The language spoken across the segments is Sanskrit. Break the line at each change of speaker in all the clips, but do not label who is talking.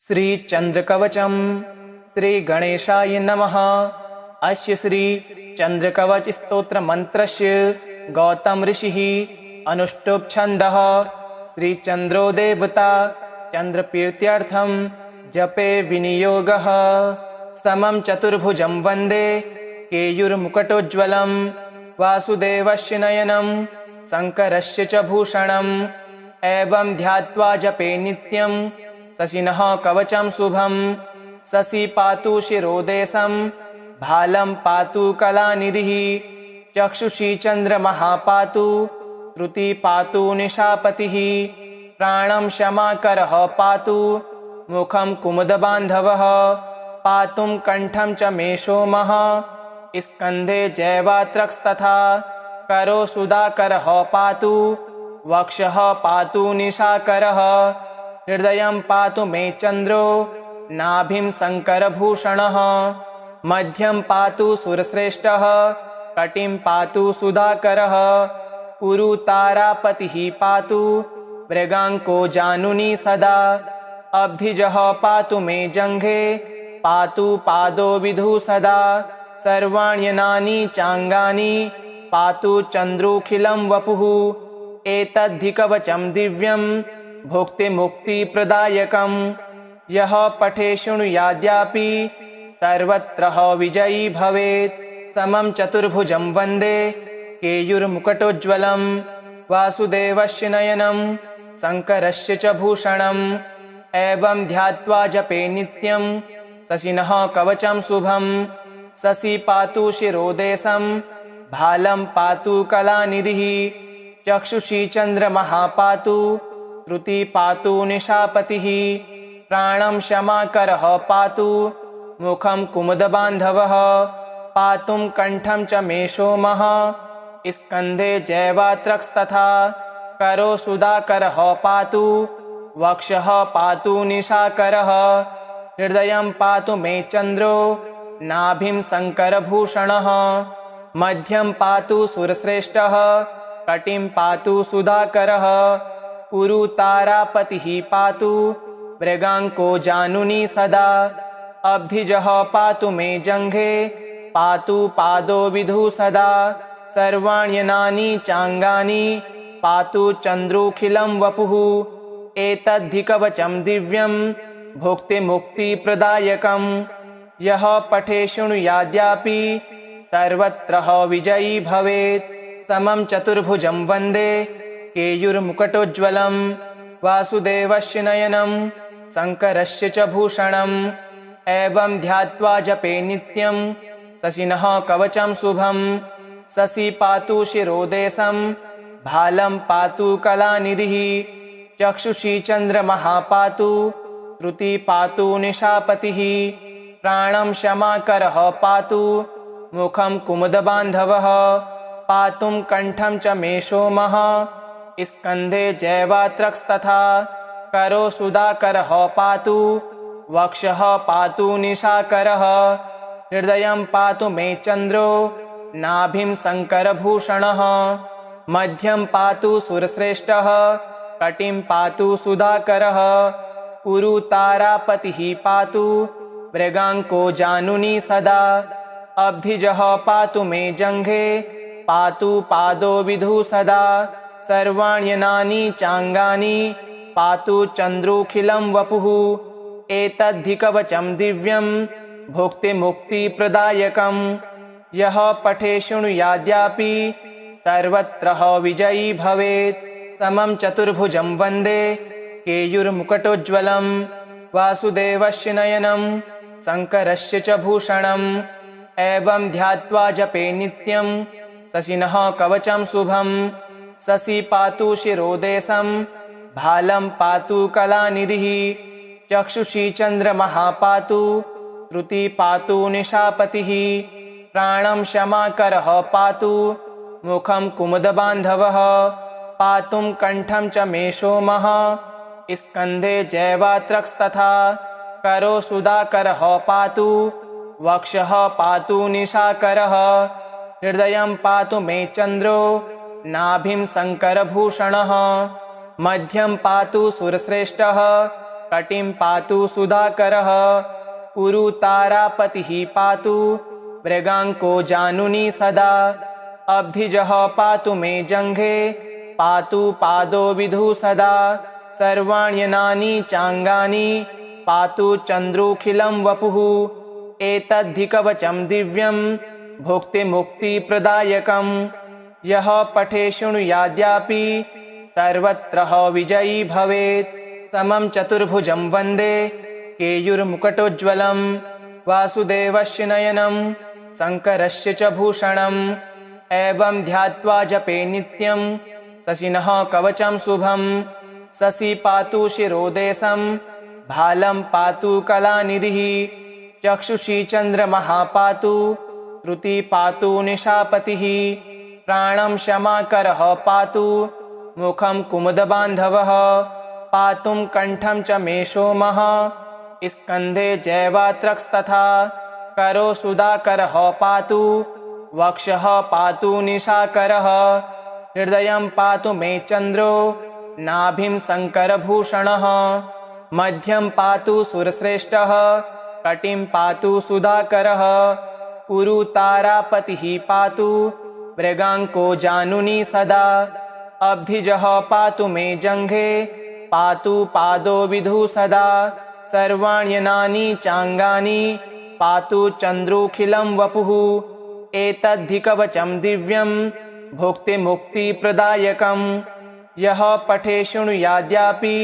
श्रीचन्द्रकवचं श्रीगणेशाय नमः। अस्य श्रीचन्द्रकवचस्तोत्रमन्त्रस्य गौतम ऋषिः अनुष्टुप् छन्दः। श्रीचन्द्रो देवता चन्द्रप्रीत्यर्थं जपे विनियोगः। समं चतुर्भुजं वन्दे केयूरमुकुटोज्ज्वलं वासुदेवस्य नयनं शङ्करस्य च भूषणम्। एवं ध्यात्वा जपे नित्यं शशिनः कवचं शुभं। शशि पातु शिरोदेशं भालं पातु कलानिधिः। चक्षुषी चन्द्रमः पातु श्रुति पातु निशापतिः। प्राणं क्षमाकरः पातु मुखं कुमुदबान्धवः। पातुं कण्ठं च मे सोमः स्कन्धे जैवात्रक्स्तथा। करो सुधाकरः पातु वक्षः पातु निशाकरः। हृदयं पातु मे चन्द्रो नाभिं शङ्करभूषणः। मध्यं पातु सुरश्रेष्ठः कटिं पातु सुधाकरः। उरु तारापतिः पातु मृगाङ्को जानुनी सदा। अब्धिजः पातु मे जङ्घे पातु पादो विधु सदा। सर्वाण्यनानि चाङ्गानि पातु चन्द्रोऽखिलं वपुः। एतद्धि दिव्यं भुक्तिमुक्तिप्रदायकं। यः पठे शृणुयाद्यापि सर्वत्र विजयी भवेत्। समं चतुर्भुजं वन्दे केयूरमुकुटोज्ज्वलं वासुदेवस्य नयनं शङ्करस्य च भूषणम्। एवं ध्यात्वा जपे नित्यं शशिनः कवचं शुभं। शशि पातु शिरोदेशं भालं पातु कलानिधिः। चक्षुषी चन्द्रमः पातु श्रुति पातु निशापतिः। प्राणं क्षमाकरः पातु मुखं कुमुदबान्धवः। पातुं कण्ठं च मे सोमः स्कन्धे जैवात्रक्स्तथा। करो सुधाकरः पातु वक्षः पातु निशाकरः। हृदयं पातु मे चन्द्रो नाभिं शङ्करभूषणः। मध्यं पातु सुरश्रेष्ठः कटिं पातु सुधाकरः। उरु तारापतिः पातु मृगाङ्को जानुनी सदा। अब्धिजः पातु मे जङ्घे पातु पादो विधु सदा। सर्वाण्यनानि चाङ्गानि पातु चन्द्रोऽखिलं वपुः। एतद्धि दिव्यं भुक्तिमुक्तिप्रदायकं। यः पठे शृणुयाद्यापि सर्वत्र विजयी भवेत्। समं चतुर्भुजं वन्दे केयूरमुकुटोज्ज्वलं वासुदेवस्य नयनं शङ्करस्य च भूषणम्। एवं ध्यात्वा जपे नित्यं शशिनः कवचं शुभं। शशि पातु शिरोदेशं भालं पातु कलानिधिः। चक्षुषी चन्द्रमः पातु श्रुति पातु निशापतिः। प्राणं क्षमाकरः पातु मुखं कुमुदबान्धवः। पातुं कण्ठं च मे सोमः स्कन्धे जैवात्रक्स्तथा। करो सुधाकरः पातु वक्षः पातु निशाकरः। हृदयं पातु मे चन्द्रो नाभिं शङ्करभूषणः। मध्यं पातु सुरश्रेष्ठः कटिं पातु सुधाकरः। उरु तारापतिः पातु मृगाङ्को जानुनी सदा। अब्धिजः पातु मे जङ्घे पातु पादो विधु सदा। सर्वाण्यनानि चाङ्गानि पातु चन्द्रोऽखिलं वपुः। एतद्धि दिव्यं भुक्तिमुक्तिप्रदायकं। यः पठे शृणुयाद्यापि सर्वत्र विजयी भवेत्। समं चतुर्भुजं वन्दे केयूरमुकुटोज्ज्वलं वासुदेवस्य नयनं शङ्करस्य च भूषणम्। एवं ध्यात्वा जपे नित्यं शशिनः कवचं शुभं। शशि पातु शिरोदेशं भालं पातु कलानिधिः। चक्षुषी चन्द्रमः पातु श्रुति पातु निशापतिः। प्राणं क्षमाकरः पातु मुखं कुमुदबान्धवः। पातुं कण्ठं च मे सोमः स्कन्धे जैवात्रक्स्तथा। करो सुधाकरः पातु वक्षः पातु निशाकरः। हृदयं पातु मे चन्द्रो नाभिं शङ्करभूषणः। मध्यं पातु सुरश्रेष्ठः कटिं पातु सुधाकरः उरु तारापतिः पातु मृगाङ्को जानुनी सदा अब्धिजः पातु मे जङ्घे पातु पादो विधु सदा सर्वाण्यनानि चाङ्गानि पातु चन्द्रोऽखिलं वपुः एतद्धि कवचं दिव्यं भुक्तिमुक्तिप्रदायकं यः पठे शृणुयाद्यापि सर्वत्र विजयी भवेत् समं चतुर्भुजं वन्दे केयूरमुकुटोज्ज्वलं वासुदेवस्य नयनं शङ्करस्य च भूषणम् एवं ध्यात्वा जपे नित्यं शशिनः कवचं शुभं शशि पातु शिरोदेशं भालं पातु कलानिधिः चक्षुषी चन्द्रमः पातु श्रुति पातु निशापतिः प्राणं क्षमाकरः पातु मुखं कुमुदबान्धवः पातुं कण्ठं च मे सोमः स्कन्धे जैवात्रक्स्तथा करो सुधाकरः पातु वक्षः पातु निशाकरः हृदयं पातु मे चन्द्रो नाभिं शङ्करभूषणः मध्यं पातु सुरश्रेष्ठः कटिं पातु सुधाकरः उरु तारापतिः पातु मृगाङ्को जानुनी सदा अब्धिजः पातु मे जङ्घे पातु पादो विधु सदा सर्वाण्यनानि चाङ्गानि पातु चन्द्रोऽखिलं वपुः एतद्धि कवचं दिव्यं भुक्तिमुक्तिप्रदायकं यः पठे शृणुयाद्यापि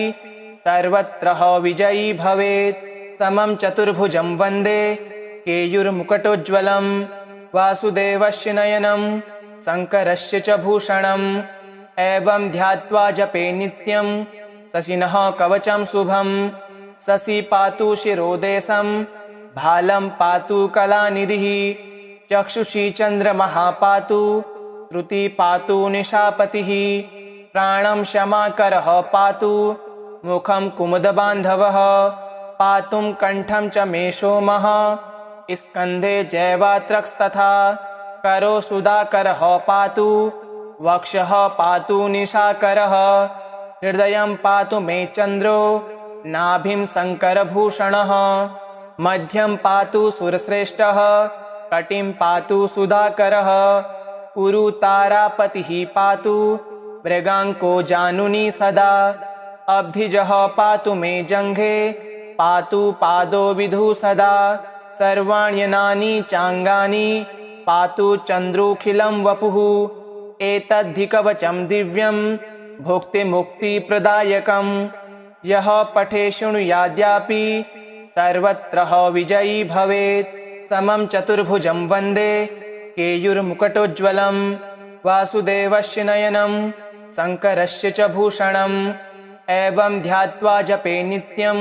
सर्वत्र विजयी भवेत् समं चतुर्भुजं वन्दे केयूरमुकुटोज्ज्वलं वासुदेवस्य नयनं शङ्करस्य च भूषणम् एवं ध्यात्वा जपे नित्यं शशिनः कवचं शुभं शशि पातु शिरोदेशं भालं पातु कलानिधिः चक्षुषी चन्द्रमः पातु श्रुति पातु निशापतिः प्राणं क्षमाकरः पातु मुखं कुमुदबान्धवः पातुं कण्ठं च मे सोमः स्कन्धे जैवात्रक्स्तथा करो सुधाकरः पातु वक्षः पातु निशाकरः हृदयं पातु मे चन्द्रो नाभिं शङ्करभूषणः मध्यं पातु सुरश्रेष्ठः कटिं पातु सुधाकरः उरु तारापतिः पातु मृगाङ्को जानुनी सदा अब्धिजः पातु मे जङ्घे पातु पादो विधु सदा सर्वाण्यनानि चाङ्गानि पातु चन्द्रोऽखिलं वपुः एतद्धि कवचं दिव्यं भुक्तिमुक्तिप्रदायकं यः पठे शृणुयाद्यापि सर्वत्र विजयी भवेत् समं चतुर्भुजं वन्दे केयूरमुकुटोज्ज्वलं वासुदेवस्य नयनं शङ्करस्य च भूषणम् एवं ध्यात्वा जपे नित्यं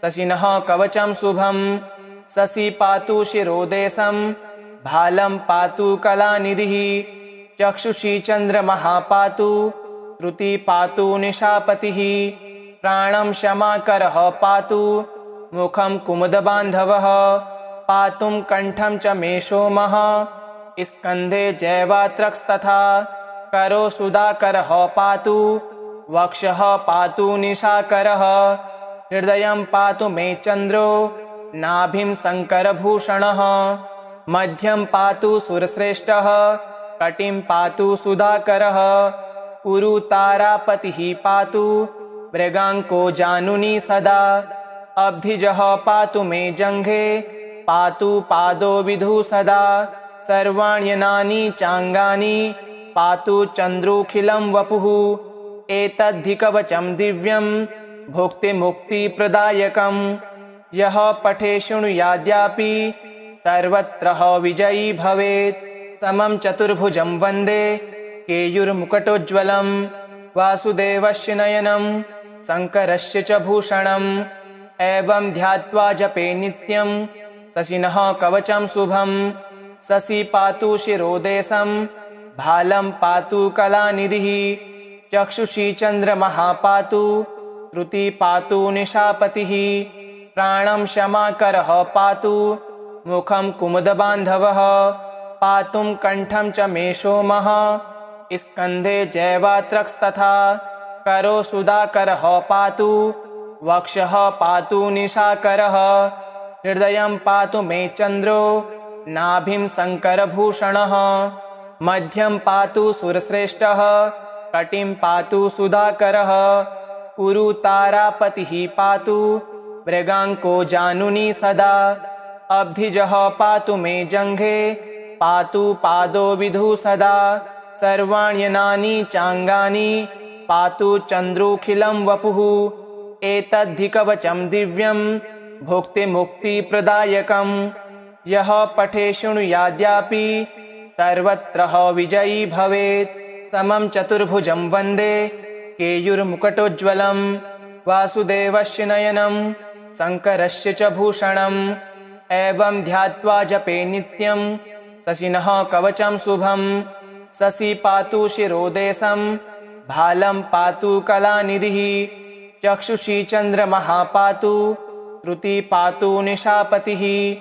शशिनः कवचं शुभं शशि पातु शिरोदेशं भालं पातु कलानिधिः चक्षुषी चन्द्रमः पातु श्रुति पातु निशापतिः प्राणं क्षमाकरः पातु मुखं कुमुदबान्धवः पातुं कण्ठं च मे सोमः स्कन्धे जैवात्रक्स्तथा करो सुधाकरः पातु वक्षः पातु निशाकरः हृदयं पातु मे चन्द्रो नाभिं शङ्करभूषणः मध्यं पातु सुरश्रेष्ठः कटिं पातु सुधाकरः उरु तारापतिः पातु मृगाङ्को जानुनी सदा अब्धिजः पातु मे जङ्घे पातु पादो विधु सदा सर्वाण्यनानि चाङ्गानि पातु चन्द्रोऽखिलं वपुः एतद्धि कवचं दिव्यं भुक्तिमुक्तिप्रदायकं यः पठे शृणुयाद्यापि सर्वत्र विजयी भवेत् समं चतुर्भुजं वन्दे केयूरमुकुटोज्ज्वलं वासुदेवस्य नयनं शङ्करस्य च भूषणम् एवं ध्यात्वा जपे नित्यं शशिनः कवचं शुभं शशि पातु शिरोदेशं भालं पातु कलानिधिः चक्षुषी चन्द्रमः पातु श्रुति पातु निशापतिः प्राणं क्षमाकरः पातु मुखं कुमुदबान्धवः पातुं कण्ठं च मे सोमः स्कन्धे जैवात्रक्स्तथा करो सुधाकरः पातु वक्षः पातु निशाकरः, हृदयं पातु मे चन्द्रो, नाभिं शङ्करभूषणः, मध्यं पातु सुरश्रेष्ठः, कटिं पातु सुधाकरः, उरु तारापतिः पातु, मृगाङ्को जानुनी सदा, अब्धिजः पातु मे जङ्घे, पातु पादो विधु सदा, सर्वाण्यनानि चाङ्गानि, पातु चन्द्रोऽखिलं वपुः, एतद्धि कवचं दिव्यं भुक्तिमुक्तिप्रदायकम्, यः पठे शृणुयाद्यापि सर्वत्र विजयी भवेत्। समं चतुर्भुजं वन्दे केयूरमुकुटोज्ज्वलं, वासुदेवस्य नयनं शङ्करस्य च भूषणम्, एवं ध्यात्वा जपे नित्यं शशिनः कवचं शुभं, शशि पातु शिरोदेशं, भालं पातु कलानिधिः, चक्षुषी चन्द्रमः पातु, श्रुति पातु निशापतिः,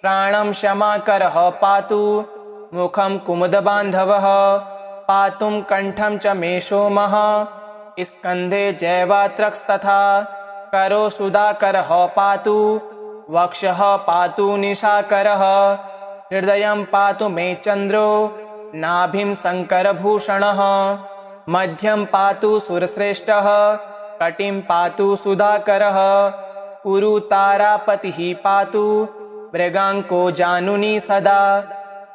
प्राणं क्षमाकरः पातु, मुखं कुमुदबान्धवः, पातुं कण्ठं च मे सोमः, स्कन्धे जैवात्रक्स्तथा, करो सुधाकरः पातु, वक्षः पातु निशाकरः, हृदयं पातु मे चन्द्रो, नाभिं शङ्करभूषणः, मध्यं पातु सुरश्रेष्ठः, कटिं पातु सुधाकरः, उरु तारापतिः पातु, मृगाङ्को जानुनी सदा,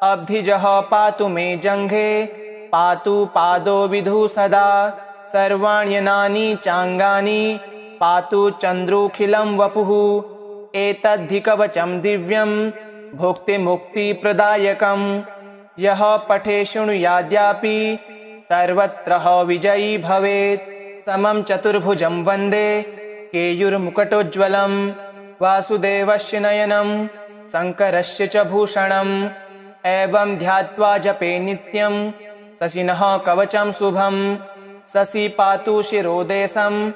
अब्धिजः पातु मे जङ्घे, पातु पादो विधु सदा, सर्वाण्यनानि चाङ्गानि, पातु चन्द्रोऽखिलं वपुः, एतद्धि कवचं दिव्यं भुक्तिमुक्तिप्रदायकम्, यः पठे शृणुयाद्यापि सर्वत्र विजयी भवेत्। समं चतुर्भुजं वन्दे केयूरमुकुटोज्ज्वलं, वासुदेवस्य नयनं शङ्करस्य च भूषणम्, एवं ध्यात्वा जपे नित्यं शशिनः कवचं शुभं, शशि पातु शिरोदेशं,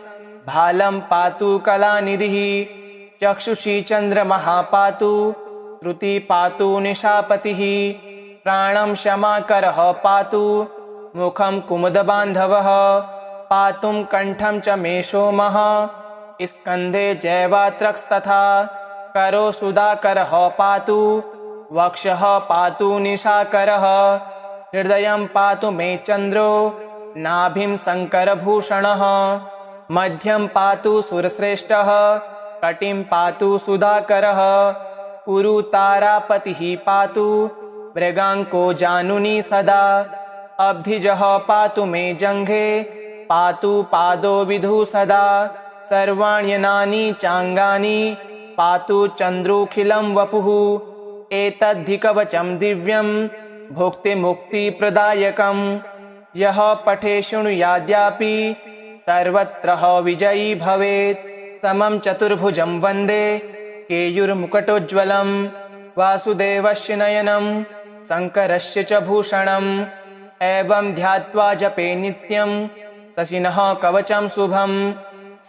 भालं पातु कलानिधिः, चक्षुषी चन्द्रमः पातु, श्रुति पातु निशापतिः, प्राणं क्षमाकरः पातु, मुखं कुमुदबान्धवः, पातुं कण्ठं च मे सोमः, स्कन्धे जैवात्रक्स्तथा, करो सुधाकरः पातु, वक्षः पातु निशाकरः, हृदयं पातु मे चन्द्रो, नाभिं शङ्करभूषणः, मध्यं पातु सुरश्रेष्ठः, कटिं पातु सुधाकरः, उरु तारापतिः पातु, मृगाङ्को जानुनी सदा, अब्धिजः पातु मे जङ्घे, पातु पादो विधु सदा, सर्वाण्यनानि चाङ्गानि, पातु चन्द्रोऽखिलं वपुः, एतद्धि कवचं दिव्यं भुक्तिमुक्तिप्रदायकम्, यः पठे शृणुयाद्यापि सर्वत्र विजयी भवेत्। समं चतुर्भुजं वन्दे केयूरमुकुटोज्ज्वलं, वासुदेवस्य नयनं शङ्करस्य च भूषणम्, एवं ध्यात्वा जपे नित्यं शशिनः कवचं शुभं,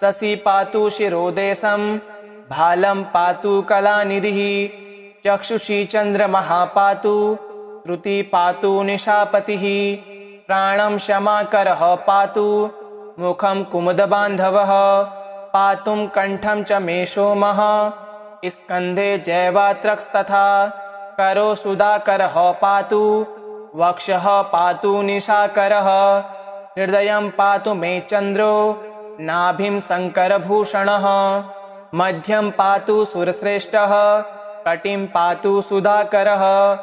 शशि पातु शिरोदेशं, भालं पातु कलानिधिः, चक्षुषी चन्द्रमः पातु, श्रुति पातु निशापतिः, प्राणं क्षमाकरः पातु, मुखं कुमुदबान्धवः, पातुं कण्ठं च मे सोमः, स्कन्धे जैवात्रक्स्तथा, करो सुधाकरः पातु, वक्षः पातु निशाकरः, हृदयं पातु मे चन्द्रो, नाभिं शङ्करभूषणः, मध्यं पातु सुरश्रेष्ठः, कटिं पातु सुधाकरः,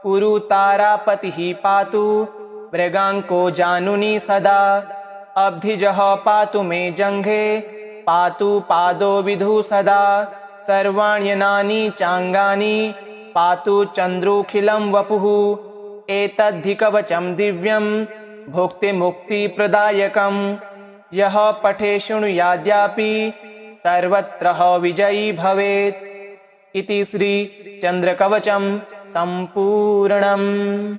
उरु तारापतिः पातु, मृगाङ्को जानुनी सदा, अब्धिजः पातु मे जङ्घे, पातु पादो विधु सदा, सर्वाण्यनानि चाङ्गानि, पातु चन्द्रोऽखिलं वपुः, एतद्धि कवचं दिव्यं भुक्तिमुक्तिप्रदायकम्, यः पठे शृणुयाद्यापि सर्वत्र विजयी भवेत्। इति श्री चन्द्रकवचं सम्पूर्णम्।